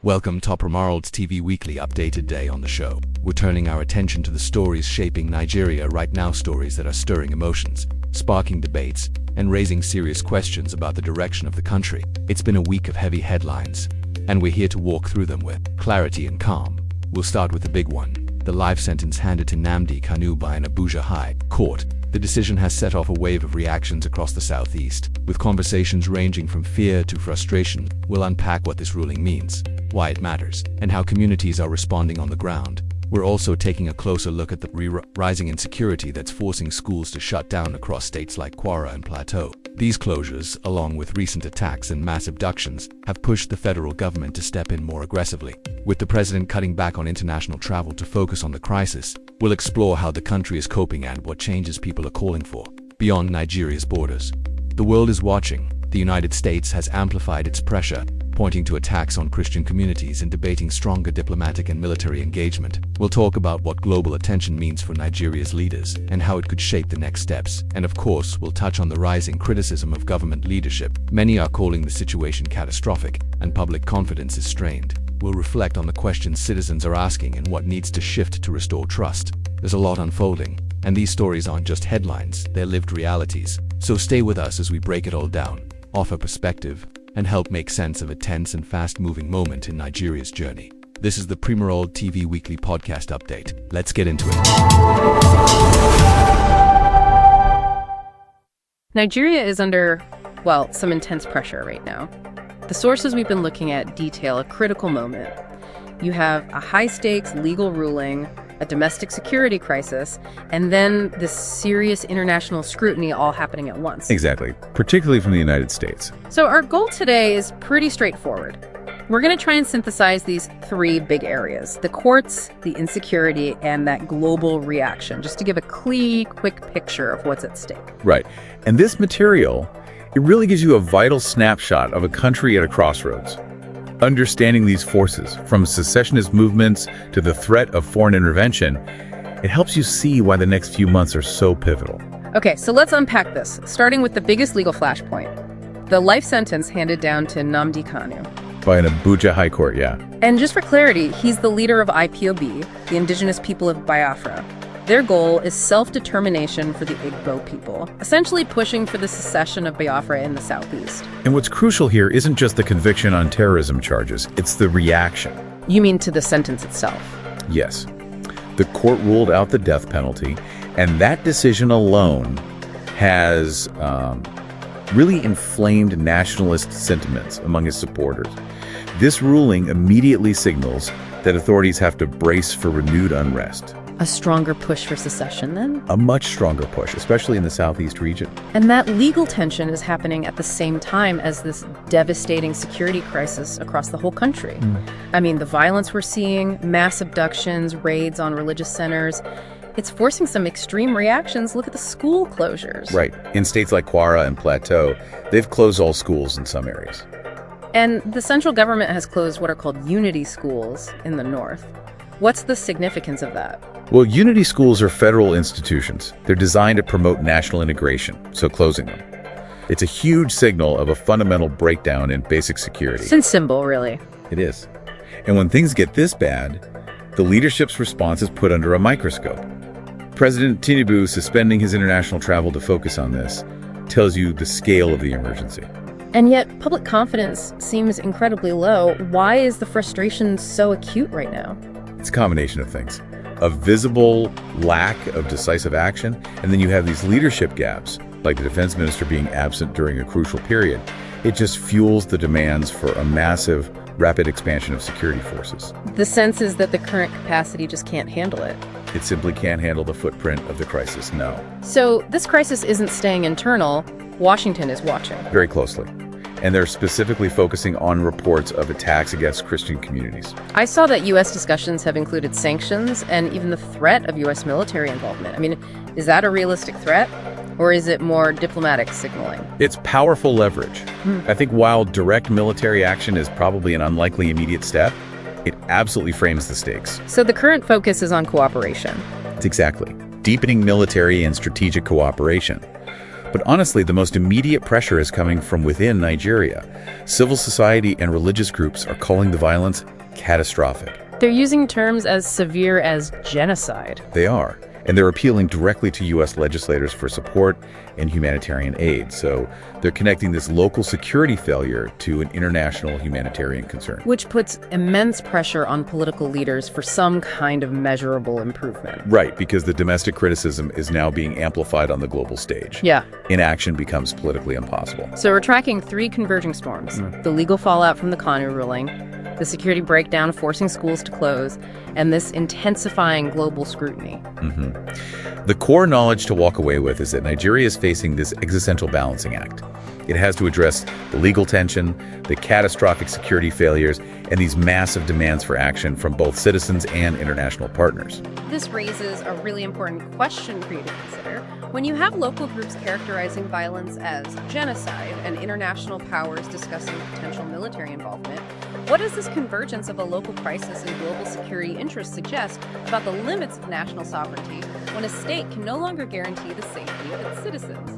Welcome to Primarald's TV Weekly Updated Day on the show. We're turning our attention to the stories shaping Nigeria right now, stories that are stirring emotions, sparking debates, and raising serious questions about the direction of the country. It's been a week of heavy headlines, and we're here to walk through them with clarity and calm. We'll start with the big one, the life sentence handed to Nnamdi Kanu by an Abuja High Court. The decision has set off a wave of reactions across the Southeast, with conversations ranging from fear to frustration. We'll unpack what this ruling means, why it matters, and how communities are responding on the ground. We're also taking a closer look at the rising insecurity that's forcing schools to shut down across states like Kwara and Plateau. These closures, along with recent attacks and mass abductions, have pushed the federal government to step in more aggressively. With the president cutting back on international travel to focus on the crisis, we'll explore how the country is coping and what changes people are calling for. Beyond Nigeria's borders, the world is watching. The United States has amplified its pressure, pointing to attacks on Christian communities and debating stronger diplomatic and military engagement. We'll talk about what global attention means for Nigeria's leaders and how it could shape the next steps. And of course, we'll touch on the rising criticism of government leadership. Many are calling the situation catastrophic, and public confidence is strained. We'll reflect on the questions citizens are asking and what needs to shift to restore trust. There's a lot unfolding, and these stories aren't just headlines, they're lived realities. So stay with us as we break it all down, offer perspective, and help make sense of a tense and fast-moving moment in Nigeria's journey. This is the Primarald TV Weekly Podcast Update. Let's get into it. Nigeria is under, some intense pressure right now. The sources we've been looking at detail a critical moment. You have a high-stakes legal ruling, a domestic security crisis, and then this serious international scrutiny all happening at once. Exactly, particularly from the United States. So our goal today is pretty straightforward. We're going to try and synthesize these three big areas: the courts, the insecurity, and that global reaction, just to give a quick picture of what's at stake. Right. And this material, it really gives you a vital snapshot of a country at a crossroads. Understanding these forces, from secessionist movements to the threat of foreign intervention, it helps you see why the next few months are so pivotal. Okay, so let's unpack this, starting with the biggest legal flashpoint, the life sentence handed down to Nnamdi Kanu. By an Abuja High Court, yeah. And just for clarity, he's the leader of IPOB, the indigenous people of Biafra. Their goal is self-determination for the Igbo people, essentially pushing for the secession of Biafra in the Southeast. And what's crucial here isn't just the conviction on terrorism charges, it's the reaction. You mean to the sentence itself? Yes. The court ruled out the death penalty, and that decision alone has really inflamed nationalist sentiments among his supporters. This ruling immediately signals that authorities have to brace for renewed unrest. A stronger push for secession, then? A much stronger push, especially in the Southeast region. And that legal tension is happening at the same time as this devastating security crisis across the whole country. I mean, the violence we're seeing, mass abductions, raids on religious centers, it's forcing some extreme reactions. Look at the school closures. Right. In states like Kwara and Plateau, they've closed all schools in some areas. And the central government has closed what are called unity schools in the north. What's the significance of that? Well, unity schools are federal institutions. They're designed to promote national integration, so closing them. It's a huge signal of a fundamental breakdown in basic security. It's a symbol, really. It is. And when things get this bad, the leadership's response is put under a microscope. President Tinubu suspending his international travel to focus on this tells you the scale of the emergency. And yet, public confidence seems incredibly low. Why is the frustration so acute right now? It's a combination of things. A visible lack of decisive action, and then you have these leadership gaps, like the defense minister being absent during a crucial period. It just fuels the demands for a massive, rapid expansion of security forces. The sense is that the current capacity just can't handle it. It simply can't handle the footprint of the crisis, no. So this crisis isn't staying internal. Washington is watching. Very closely. And they're specifically focusing on reports of attacks against Christian communities. I saw that U.S. discussions have included sanctions and even the threat of U.S. military involvement. I mean, is that a realistic threat? Or is it more diplomatic signaling? It's powerful leverage. I think while direct military action is probably an unlikely immediate step, it absolutely frames the stakes. So the current focus is on cooperation. It's exactly. Deepening military and strategic cooperation. But honestly, the most immediate pressure is coming from within Nigeria. Civil society and religious groups are calling the violence catastrophic. They're using terms as severe as genocide. They are. And they're appealing directly to U.S. legislators for support and humanitarian aid. So they're connecting this local security failure to an international humanitarian concern. Which puts immense pressure on political leaders for some kind of measurable improvement. Right, because the domestic criticism is now being amplified on the global stage. Yeah. Inaction becomes politically impossible. So we're tracking three converging storms. The legal fallout from the Kanu ruling, the security breakdown forcing schools to close, and this intensifying global scrutiny. The core knowledge to walk away with is that Nigeria is facing this existential balancing act. It has to address the legal tension, the catastrophic security failures, and these massive demands for action from both citizens and international partners. This raises a really important question for you to consider. When you have local groups characterizing violence as genocide and international powers discussing potential military involvement, what does this convergence of a local crisis and global security interests suggest about the limits of national sovereignty when a state can no longer guarantee the safety of its citizens?